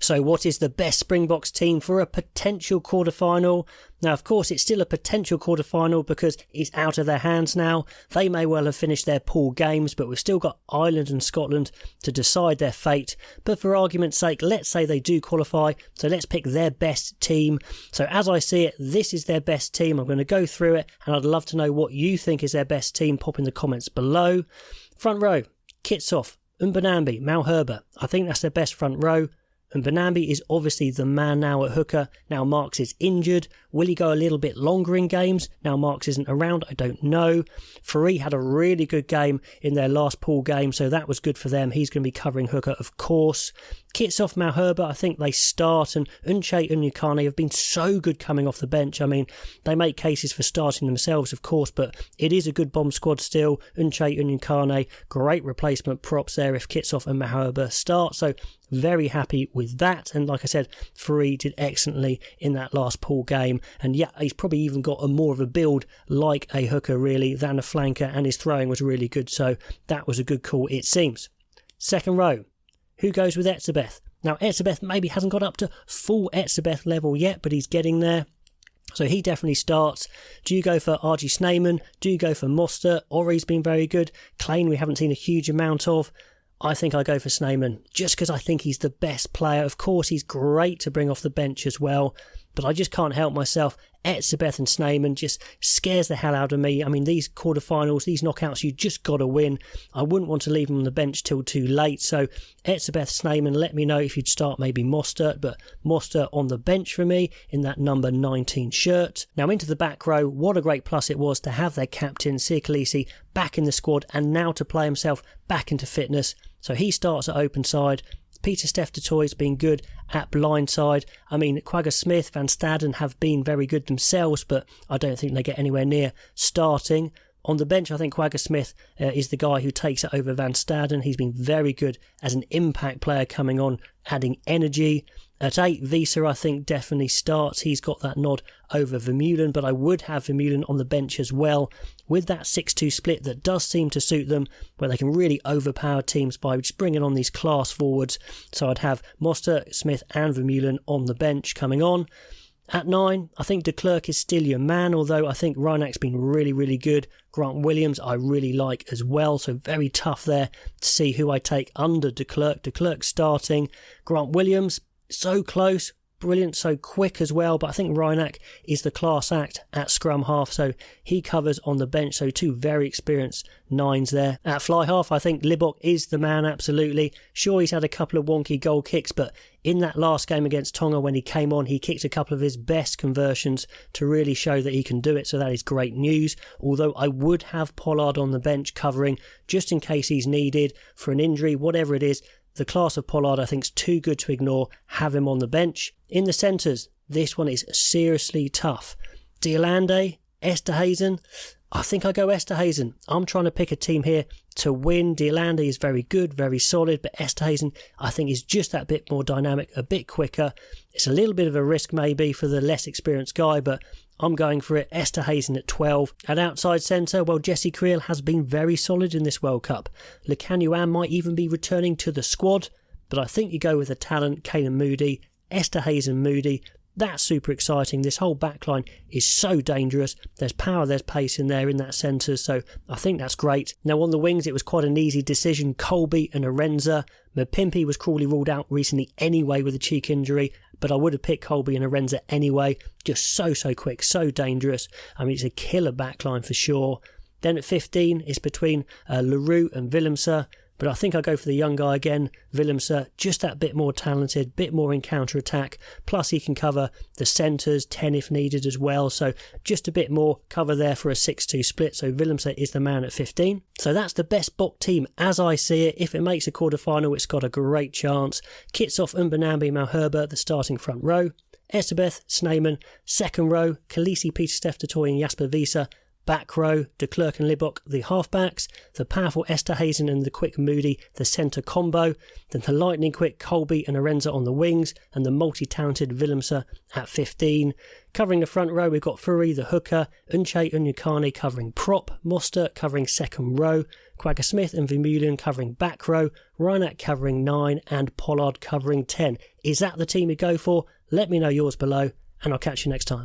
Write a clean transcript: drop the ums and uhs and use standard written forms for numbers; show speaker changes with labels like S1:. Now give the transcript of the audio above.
S1: So what is the best Springboks team for a potential quarter-final? Now, of course, it's still a potential quarter-final because it's out of their hands now. They may well have finished their pool games, but we've still got Ireland and Scotland to decide their fate. But for argument's sake, let's say they do qualify, so let's pick their best team. So as I see it, this is their best team. I'm going to go through it, and I'd love to know what you think is their best team. Pop in the comments below. Front row, Kitshoff, Mbonambi, Malherbe. I think that's their best front row. And Mbonambi is obviously the man now at hooker. Now Marks is injured. Will he go a little bit longer in games? Now Marks isn't around, I don't know. Fourie had a really good game in their last pool game, so that was good for them. He's going to be covering hooker, of course. Kitshoff, Malherbe, I think they start, and Unche and Nyakane have been so good coming off the bench. I mean, they make cases for starting themselves, of course, but it is a good bomb squad still. Unche and Nyakane, great replacement props there if Kitshoff and Malherbe start, so very happy with that. And like I said, Fourie did excellently in that last pool game, and yeah, he's probably even got a more of a build like a hooker really than a flanker, and his throwing was really good, so that was a good call it seems. Second row, who goes with Etzebeth? Now Etzebeth maybe hasn't got up to full Etzebeth level yet, but he's getting there, so he definitely starts. Do you go for RG Snyman? Do you go for Moster? Ori's been very good. Klein we haven't seen a huge amount of. I think I go for Snyman, just because I think he's the best player. Of course, he's great to bring off the bench as well, but I just can't help myself. Etzebeth and Snyman just scares the hell out of me. I mean, these quarterfinals, these knockouts, you just got to win. I wouldn't want to leave him on the bench till too late. So Etzebeth, Snyman, let me know if you'd start maybe Moster, but Moster on the bench for me in that number 19 shirt. Now into the back row, what a great plus it was to have their captain, Siya back in the squad, and now to play himself back into fitness. So he starts at open side. Pieter-Steph du Toit's been good at blind side. I mean, Kwagga Smith, Van Staden have been very good themselves, but I don't think they get anywhere near starting. On the bench, I think Kwagga Smith is the guy who takes it over Van Staden. He's been very good as an impact player coming on, adding energy. At 8, Visa, I think, definitely starts. He's got that nod over Vermeulen, but I would have Vermeulen on the bench as well. With that 6-2 split that does seem to suit them, where they can really overpower teams by just bringing on these class forwards. So I'd have Moster, Smith and Vermeulen on the bench coming on. At 9, I think de Klerk is still your man, although I think Reinach's been really, really good. Grant Williams I really like as well, so very tough there to see who I take under de Klerk. De Klerk starting. Grant Williams, so close, brilliant, so quick as well, but I think Reinach is the class act at scrum half, so he covers on the bench, so two very experienced 9s there. At fly half, I think Libbok is the man, absolutely. Sure, he's had a couple of wonky goal kicks, but in that last game against Tonga when he came on, he kicked a couple of his best conversions to really show that he can do it, so that is great news. Although I would have Pollard on the bench covering, just in case he's needed for an injury, whatever it is. The class of Pollard I think is too good to ignore. Have him on the bench. In the centres, this one is seriously tough. De Allende, Esterhuizen. I think I go Esterhuizen. I'm trying to pick a team here to win. De Allende is very good, very solid, but Esterhuizen I think is just that bit more dynamic, a bit quicker. It's a little bit of a risk maybe for the less experienced guy, but I'm going for it. Esterhuizen at 12. At outside centre, well, Jesse Creel has been very solid in this World Cup. Lecanuan might even be returning to the squad, but I think you go with the talent, Caelan Moody, Esterhuizen Moody. That's super exciting. This whole backline is so dangerous. There's power, there's pace in there in that centre, so I think that's great. Now on the wings, it was quite an easy decision. Colby and Arenza. Mapimpi was cruelly ruled out recently anyway with a cheek injury, but I would have picked Colby and Arenza anyway. Just so quick, so dangerous. I mean, it's a killer backline for sure. Then at 15, it's between Leroux and Willemse. But I think I'll go for the young guy again, Willemse, just that bit more talented, bit more in counter-attack, plus he can cover the centres, 10 if needed as well, so just a bit more cover there for a 6-2 split, so Willemse is the man at 15. So that's the best Bok team as I see it. If it makes a quarter-final, it's got a great chance. Kitshoff, Mbonambi, Malherbe, the starting front row. Etzebeth, Snyman, second row, Khaleesi, Pieter-Steph du Toit and Jasper Wiese. back row, de Klerk and Libbok, the halfbacks, the powerful Esterhazen and the quick Moody, the centre combo, then the lightning quick Colby and Arenza on the wings, and the multi-talented Willemse at 15. Covering the front row, we've got Furi, the hooker, Unche Unyukani covering prop, Moster covering second row, Quagga Smith and Vermeulen covering back row, Reinach covering 9, and Pollard covering 10. Is that the team you go for? Let me know yours below, and I'll catch you next time.